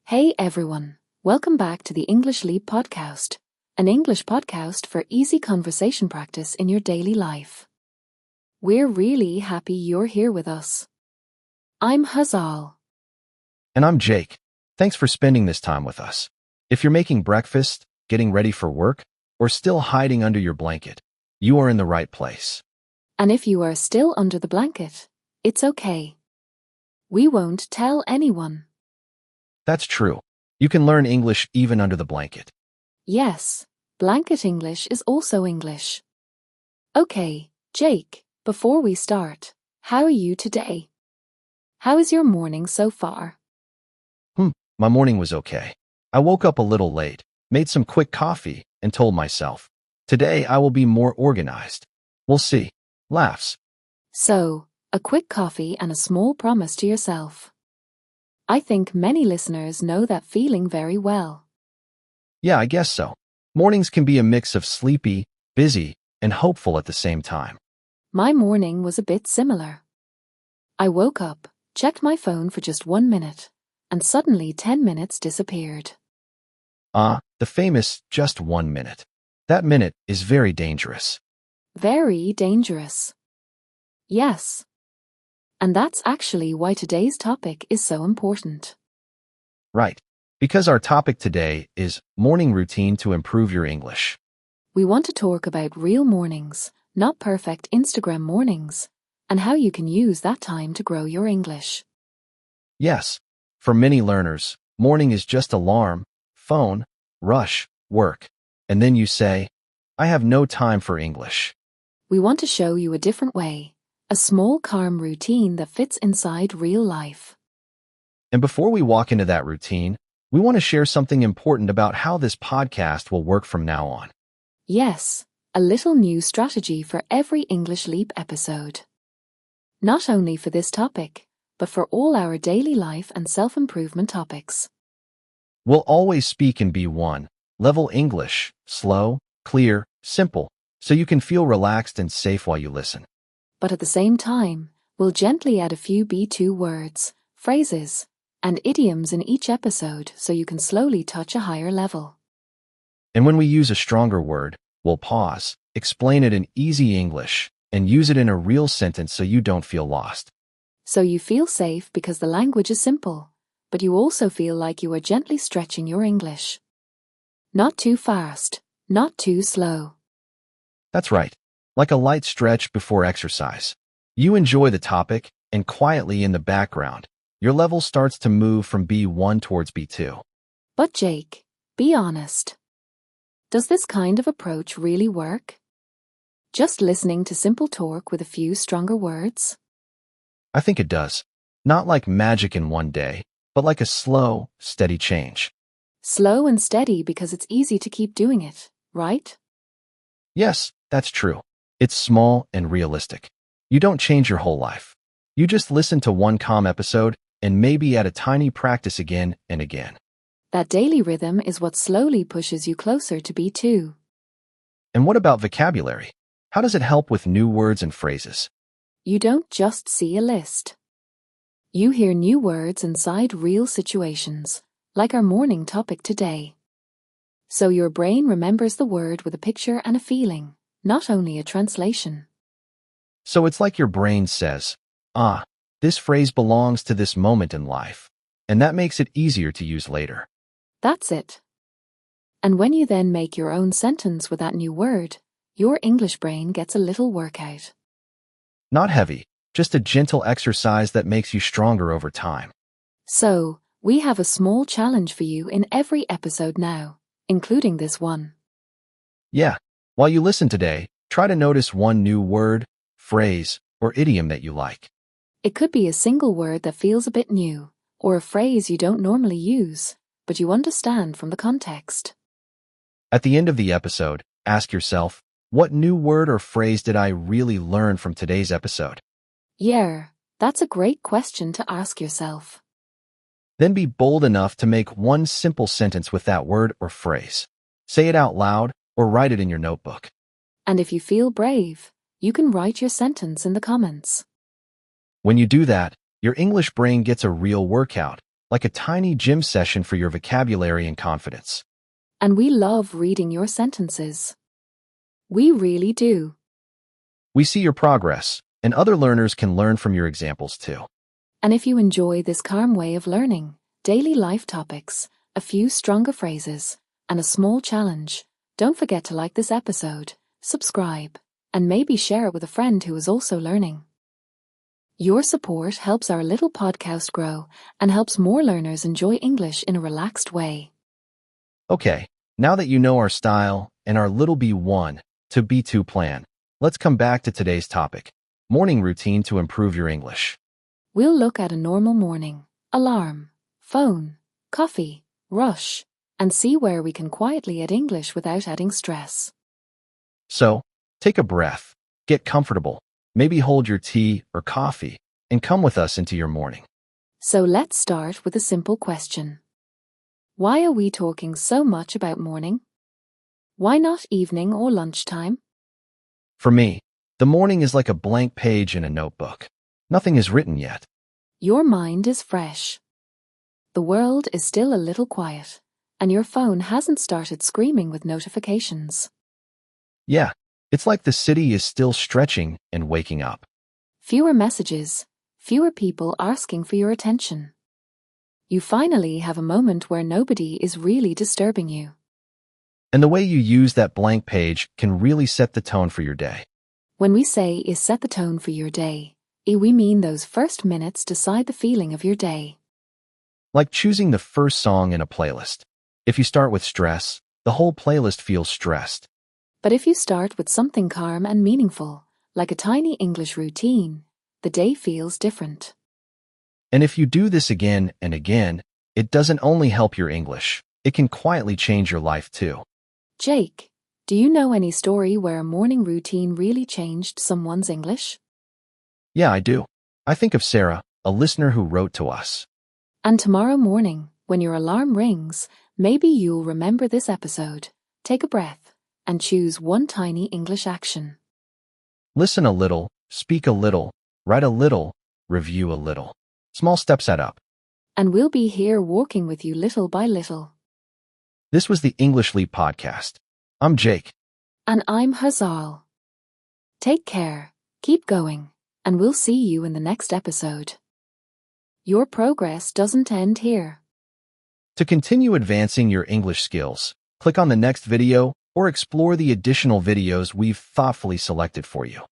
Hey everyone, welcome back to the English Leap podcast, an English podcast for easy conversation practice in your daily life. We're really happy you're here with us. I'm Hazal. And I'm Jake. Thanks for spending this time with us. If you're making breakfast, getting ready for work, or still hiding under your blanket, you are in the right place. And if you are still under the blanket, it's okay. We won't tell anyone. That's true. You can learn English even under the blanket. Yes, blanket English is also English. Okay, Jake, before we start, how are you today? How is your morning so far? My morning was okay. I woke up a little late, made some quick coffee, and told myself, today I will be more organized. We'll see. Laughs. So, a quick coffee and a small promise to yourself. I think many listeners know that feeling very well. Yeah, I guess so. Mornings can be a mix of sleepy, busy, and hopeful at the same time. My morning was a bit similar. I woke up, checked my phone for just 1 minute, and suddenly 10 minutes disappeared. The famous just 1 minute. That minute is very dangerous. Very dangerous. Yes. And that's actually why today's topic is so important. Right. Because our topic today is morning routine to improve your English. We want to talk about real mornings, not perfect Instagram mornings, and how you can use that time to grow your English. Yes, for many learners, morning is just alarm, phone, rush, work, and then you say, I have no time for English. We want to show you a different way, a small calm routine that fits inside real life. And before we walk into that routine, we want to share something important about how this podcast will work from now on. Yes, a little new strategy for every English Leap episode. Not only for this topic, but for all our daily life and self-improvement topics. We'll always speak in B1, level English, slow, clear, simple, so you can feel relaxed and safe while you listen. But at the same time, we'll gently add a few B2 words, phrases, and idioms in each episode so you can slowly touch a higher level. And when we use a stronger word, we'll pause, explain it in easy English, and use it in a real sentence so you don't feel lost. So you feel safe because the language is simple, but you also feel like you are gently stretching your English. Not too fast, not too slow. That's right. Like a light stretch before exercise. You enjoy the topic, and quietly in the background, your level starts to move from B1 towards B2. But Jake, be honest. Does this kind of approach really work? Just listening to simple talk with a few stronger words? I think it does. Not like magic in one day, but like a slow, steady change. Slow and steady because it's easy to keep doing it, right? Yes, that's true. It's small and realistic. You don't change your whole life. You just listen to one calm episode and maybe add a tiny practice again and again. That daily rhythm is what slowly pushes you closer to B2. And what about vocabulary? How does it help with new words and phrases? You don't just see a list. You hear new words inside real situations, like our morning topic today. So your brain remembers the word with a picture and a feeling, not only a translation. So it's like your brain says, this phrase belongs to this moment in life, and that makes it easier to use later. That's it. And when you then make your own sentence with that new word, your English brain gets a little workout. Not heavy, just a gentle exercise that makes you stronger over time. So, we have a small challenge for you in every episode now, including this one. Yeah, while you listen today, try to notice one new word, phrase, or idiom that you like. It could be a single word that feels a bit new, or a phrase you don't normally use, but you understand from the context. At the end of the episode, ask yourself, what new word or phrase did I really learn from today's episode? Yeah, that's a great question to ask yourself. Then be bold enough to make one simple sentence with that word or phrase. Say it out loud or write it in your notebook. And if you feel brave, you can write your sentence in the comments. When you do that, your English brain gets a real workout, like a tiny gym session for your vocabulary and confidence. And we love reading your sentences. We really do. We see your progress, and other learners can learn from your examples too. And if you enjoy this calm way of learning, daily life topics, a few stronger phrases, and a small challenge, don't forget to like this episode, subscribe, and maybe share it with a friend who is also learning. Your support helps our little podcast grow and helps more learners enjoy English in a relaxed way. Okay, now that you know our style and our little B1 to B2 plan, let's come back to today's topic, morning routine to improve your English. We'll look at a normal morning, alarm, phone, coffee, rush, and see where we can quietly add English without adding stress. So, take a breath, get comfortable, maybe hold your tea or coffee, and come with us into your morning. So let's start with a simple question. Why are we talking so much about morning? Why not evening or lunchtime? For me, the morning is like a blank page in a notebook. Nothing is written yet. Your mind is fresh. The world is still a little quiet, and your phone hasn't started screaming with notifications. Yeah, it's like the city is still stretching and waking up. Fewer messages, fewer people asking for your attention. You finally have a moment where nobody is really disturbing you. And the way you use that blank page can really set the tone for your day. When we say is set the tone for your day, we mean those first minutes decide the feeling of your day. Like choosing the first song in a playlist. If you start with stress, the whole playlist feels stressed. But if you start with something calm and meaningful, like a tiny English routine, the day feels different. And if you do this again and again, it doesn't only help your English, it can quietly change your life too. Jake, do you know any story where a morning routine really changed someone's English? Yeah, I do. I think of Sarah, a listener who wrote to us. And tomorrow morning, when your alarm rings, maybe you'll remember this episode. Take a breath and choose one tiny English action. Listen a little, speak a little, write a little, review a little. Small steps add up. And we'll be here walking with you little by little. This was the English Leap Podcast. I'm Jake. And I'm Hazal. Take care, keep going, and we'll see you in the next episode. Your progress doesn't end here. To continue advancing your English skills, click on the next video or explore the additional videos we've thoughtfully selected for you.